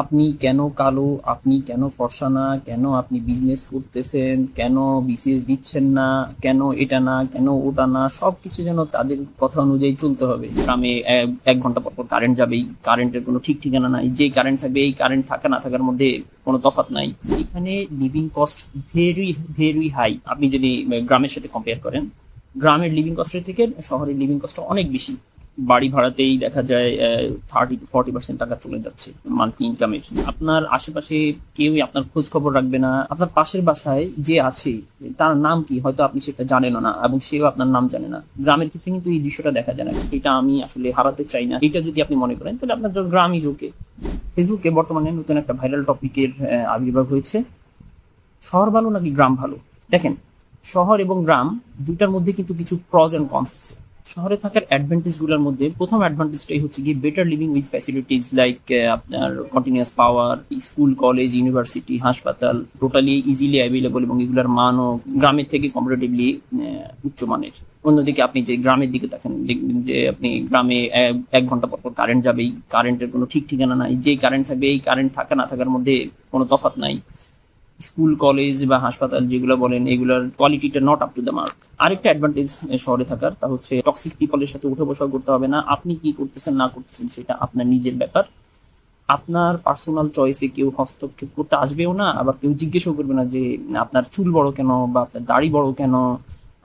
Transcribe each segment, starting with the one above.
আপনি কেন কালো, আপনি কেন ফর্সা না, কেন আপনি বিজনেস করতেছেন, কেন বিসিএস দিচ্ছেন না, কেন এটা না, কেন ওটা না, সবকিছু যেন তাদের কথা অনুযায়ী চলতে হবে। গ্রামে 1 ঘন্টা পর পর কারেন্ট যাবেই, কারেন্টের কোনো ঠিক ঠিকানা নাই, যেই কারেন্ট থাকবে এই কারেন্ট থাকা না থাকার মধ্যে কোনো তফাৎ নাই। এখানে living cost very very high. আপনি যদি গ্রামের সাথে কম্পেয়ার করেন, গ্রামের লিভিং কস্টের থেকে শহরের লিভিং কস্ট অনেক বেশি। বাড়ি ভাড়াতেই দেখা যায় 30 to 40% টাকা চলে যাচ্ছে মান্থলি ইনকামের। আপনার আশেপাশে কেউই আপনার খোঁজ খবর রাখবে না। আপনার পাশের বাসায় যে আছে তার নাম কি হয়তো আপনি সেটা জানেনও না, এবং সেও আপনার নাম জানে না। গ্রামের ক্ষেত্রে কিন্তু এই দৃশ্যটা দেখা যায় না। এটা আমি আসলে হারাতে চাই না। এটা যদি আপনি মনে করেন তাহলে আপনার গ্রাম ইজ ওকে। ফেসবুকে বর্তমানে নতুন একটা ভাইরাল টপিকের আবির্ভাব হয়েছে, শহর ভালো নাকি গ্রাম ভালো। দেখেন, শহর এবং গ্রাম দুইটার মধ্যে কিন্তু কিছু প্রজ এন্ড কনস আছে। শহরে থাকার অ্যাডভান্টেজ গুলোর মধ্যে প্রথম অ্যাডভান্টেজটাই হচ্ছে কি better living with facilities like আপনার কন্টিনিউয়াস পাওয়ার, স্কুল, কলেজ, ইউনিভার্সিটি, হাসপাতাল টোটালি ইজিলি অ্যাভেলেবল, এবং এগুলোর মানও গ্রামের থেকে কম্পারেটিভলি উচ্চমানের। অন্যদিকে আপনি যে গ্রামের দিকে দেখেন, দেখবেন যে আপনি গ্রামে 1 ঘন্টা পর পর কারেন্ট যাবেই, কারেন্টের কোনো ঠিক ঠিকানা নাই, যেই কারেন্ট থাকবে এই কারেন্ট থাকা না থাকার মধ্যে কোনো তফাৎ নাই। স্কুল, কলেজ বা হাসপাতাল যেগুলো বলেন এগুলোর কোয়ালিটিটা not up to the mark. আরেকটা অ্যাডভান্টেজ শহরে থাকার, তা হচ্ছে টক্সিক পিপলের সাথে উঠে বসা করতে হবে না। আপনি কি করতেছেন না করতেছেন সেটা আপনার নিজের ব্যাপার। আপনার পার্সোনাল চয়েসে কেউ হস্তক্ষেপ করতে আসবেও না, আবার কেউ জিজ্ঞেসও করবে না যে আপনার চুল বড় কেন বা আপনার দাড়ি বড় কেন,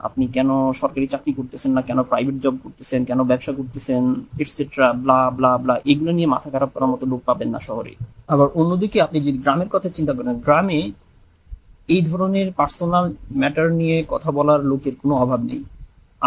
আপনি কেন সরকারি চাকরি করতেছেন না, কেন প্রাইভেট জব করতেছেন, কেন ব্যবসা করতেছেন, এটসেট্রা ব্লা ব্লা ব্লা। এগুলো নিয়ে মাথা খারাপ করার মতো লোক পাবেন না শহরে। আবার অন্যদিকে আপনি যদি গ্রামের কথা চিন্তা করেন, গ্রামে এই ধরনের পার্সোনাল ম্যাটার নিয়ে কথা বলার লোকের কোনো অভাব নেই।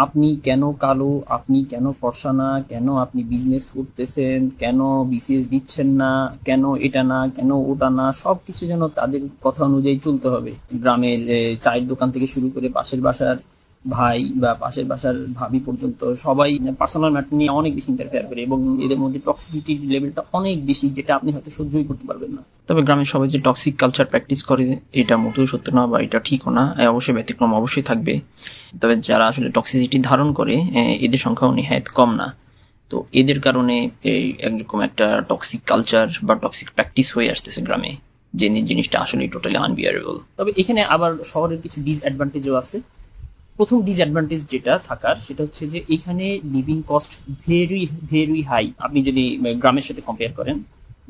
আপনি কেন কালো, আপনি কেন ফর্সা না, কেন আপনি বিজনেস করতেছেন, কেন বিসিএস দিচ্ছেন না, কেন এটা না, কেন ওটা না, সবকিছু যেন তাদের কথা অনুযায়ী চলতে হবে। গ্রামের চায়ের দোকান থেকে শুরু করে পাশের বাসার ভাই বা পাশের বাসার ভাবি পর্যন্ত সবাই পার্সোনাল ম্যাটার নিয়ে অনেক বেশি ইন্টারফেয়ার করে, এবং এদের মধ্যে টক্সিসিটির লেভেলটা অনেক বেশি, যেটা আপনি হয়তো সহ্যই করতে পারবেন না। তবে গ্রামের সবাই যে টক্সিক কালচার প্র্যাকটিস করে এটা মোটেও সত্য না, বা এটা ঠিকও না। অবশ্যই ব্যতিক্রম অবশ্যই থাকবে, তবে যারা আসলে টক্সিসিটি ধারণ করে এদের সংখ্যাও নেহায়েত কম না। তো এদের কারণে এই একরকম একটা টক্সিক কালচার বা টক্সিক প্র্যাকটিস হয়ে আসতেছে গ্রামে, যে জিনিসটা আসলে টোটালি আনবিয়ারেবল। তবে এখানে আবার শহরের কিছু ডিসঅ্যাডভান্টেজও আছে। প্রথম ডিসঅ্যাডভান্টেজ যেটা থাকার সেটা হচ্ছে যে এখানে living cost very very high. আপনি যদি গ্রামের সাথে কম্পেয়ার করেন,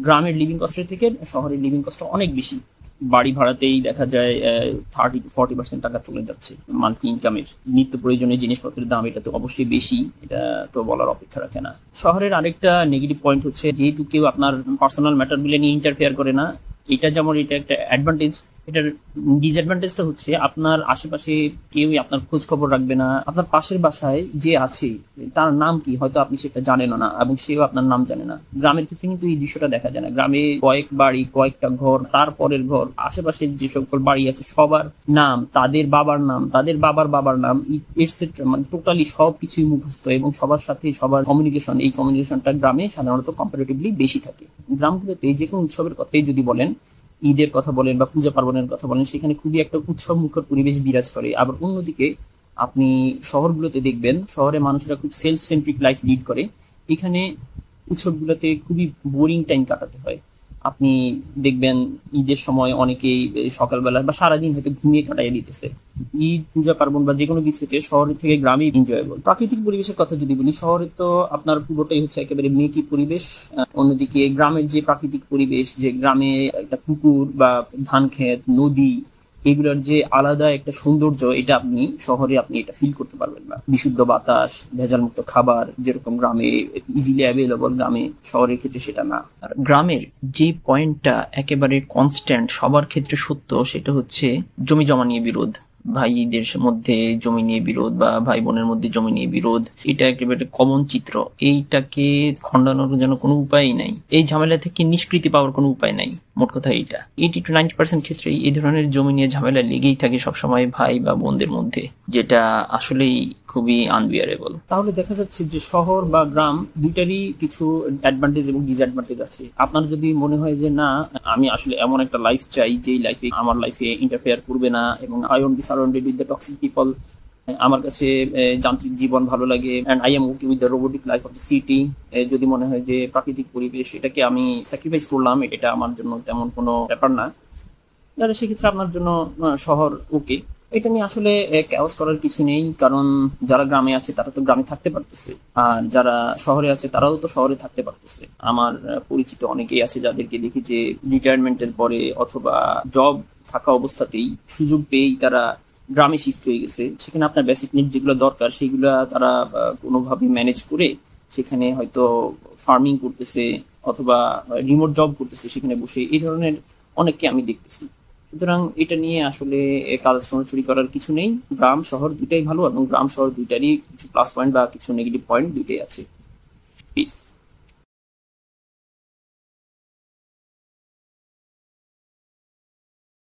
গ্রামের লিভিং কস্টের থেকে শহরের লিভিং কস্ট অনেক বেশি। বাড়ি ভাড়াতেই দেখা যায় 30 to 40% টাকা চলে যাচ্ছে মান্থলি ইনকামের। নিত্য প্রয়োজনীয় জিনিসপত্রের দাম এটা তো অবশ্যই বেশি, এটা তো বলার অপেক্ষা রাখে না। শহরের আরেকটা নেগেটিভ পয়েন্ট হচ্ছে যেহেতু কেউ আপনার পার্সোনাল ম্যাটারগুলো নিয়ে ইন্টারফেয়ার করে না, এটা যেমন এটা একটা অ্যাডভান্টেজ, এটার ডিসঅ্যাডভান্টেজটা হচ্ছে আপনার আশেপাশে কেউই আপনার খোঁজ খবর রাখবে না। আপনার পাশের বাসায় যে আছে তার নাম কি হয়তো আপনি সেটা জানেনও না, এবং সেও আপনার নাম জানে না। গ্রামের ক্ষেত্রে কিন্তু এই দৃশ্যটা দেখা যায় না। গ্রামে কয়েক বাড়ি, কয়েকটা ঘর, তারপরের ঘর, আশেপাশের যে সকল বাড়ি আছে সবার নাম, তাদের বাবার নাম, তাদের বাবার বাবার নাম, এটসেট্রা, মানে টোটালি সবকিছুই মুখস্থ, এবং সবার সাথে সবার কমিউনিকেশন, এই কমিউনিকেশনটা গ্রামে সাধারণত কম্পারেটিভলি বেশি থাকে। গ্রামগুলোতে যে কোনো উৎসবের কথাই যদি বলেন, ঈদের কথা বলেন বা পূজা পার্বণের কথা বলেন, সেখানে খুবই একটা উৎসব মুখর পরিবেশ বিরাজ করে। আবার অন্যদিকে আপনি শহরগুলোতে দেখবেন, শহরে মানুষরা খুব সেলফ সেন্ট্রিক লাইফ লিড করে। এখানে উৎসবগুলোতে খুবই বোরিং টাইম কাটাতে হয়। আপনি দেখবেন ঈদের সময় অনেকেই সকালবেলা বা সারাদিন হয়তো ঘুমিয়ে কাটাইয়ে দিতেছে। ঈদ, পূজা পার্বণ বা যে কোনো কিছুতে শহরের থেকে গ্রামে এনজয়েবল। প্রাকৃতিক পরিবেশের কথা যদি বলি, শহরে তো আপনার পুরোটাই হচ্ছে একেবারে মেকি পরিবেশ। অন্যদিকে গ্রামের যে প্রাকৃতিক পরিবেশ, যে গ্রামে একটা পুকুর বা ধান ক্ষেত, নদী, এগুলোর যে আলাদা একটা সৌন্দর্য, এটা আপনি শহরে আপনি এটা ফিল করতে পারবেন না। বিশুদ্ধ বাতাস, ভেজাল মুক্ত খাবার যেরকম গ্রামে ইজিলি অ্যাভেলেবল, গ্রামে শহরের ক্ষেত্রে সেটা না। আর গ্রামের যে পয়েন্টটা একেবারে কনস্ট্যান্ট সবার ক্ষেত্রে সত্য, সেটা হচ্ছে জমি জমা নিয়ে বিরোধ। ভাইদের মধ্যে জমি নিয়ে বিরোধ বা ভাই বোনের মধ্যে জমি নিয়ে বিরোধ, এটা একেবারে কমন চিত্র। এইটাকে খণ্ডানোর যেন কোনো উপায় নাই, এই ঝামেলা থেকে নিষ্কৃতি পাওয়ার কোনো উপায় নাই। মোট কথা এইটা 80 to 90% ক্ষেত্রেই এই ধরনের জমি নিয়ে ঝামেলা লেগেই থাকে সবসময় ভাই বা বোনদের মধ্যে, যেটা আসলেই খুবই আনবিয়ারেবল। তাহলে দেখা যাচ্ছে যে শহর বা গ্রাম দুইটারই কিছু অ্যাডভান্টেজ এবং ডিসঅ্যাডভান্টেজ আছে। আপনার যদি মনে হয় যে না, আমি আসলে এমন একটা লাইফ চাই যেই লাইফে আমার লাইফে ইন্টারফেয়ার করবে না, এবং I won't be surrounded with the toxic people, আমার কাছে যান্ত্রিক জীবন ভালো লাগে, and I am okay with the robotic life of the city. যদি মনে হয় যে প্রাকৃতিক পরিবেশ এটাকে আমি স্যাক্রিফাইস করলাম, এটা আমার জন্য তেমন কোনো ব্যাপার না, তাহলে সেক্ষেত্রে আপনার জন্য শহর ওকে। এটা নিয়ে আসলে ক্যাওস করার কিছু নেই, কারণ যারা গ্রামে আছে তারা তো গ্রামে থাকতে পারতেছে, আর যারা শহরে আছে তারাও তো শহরে থাকতে পারতেছে। আমার পরিচিত অনেকেই আছে যাদেরকে দেখি যে রিটায়ারমেন্টের পরে অথবা জব থাকা অবস্থাতেই সুযোগ পেয়েই তারা গ্রামে শিফট হয়ে গেছে। সেখানে আপনার বেসিক নিড যেগুলো দরকার সেগুলো তারা কোনোভাবে ম্যানেজ করে সেখানে হয়তো ফার্মিং করতেছে অথবা রিমোট জব করতেছে সেখানে বসে, এই ধরনের অনেককে আমি দেখতেছি। সুতরাং এটা নিয়ে আসলে কাজ ছোড়াছুড়ি করার কিছু নেই। গ্রাম শহর দুইটাই ভালো, এবং গ্রাম শহর দুইটারই কিছু প্লাস পয়েন্ট বা কিছু নেগেটিভ পয়েন্ট দুইটাই আছে। পিস।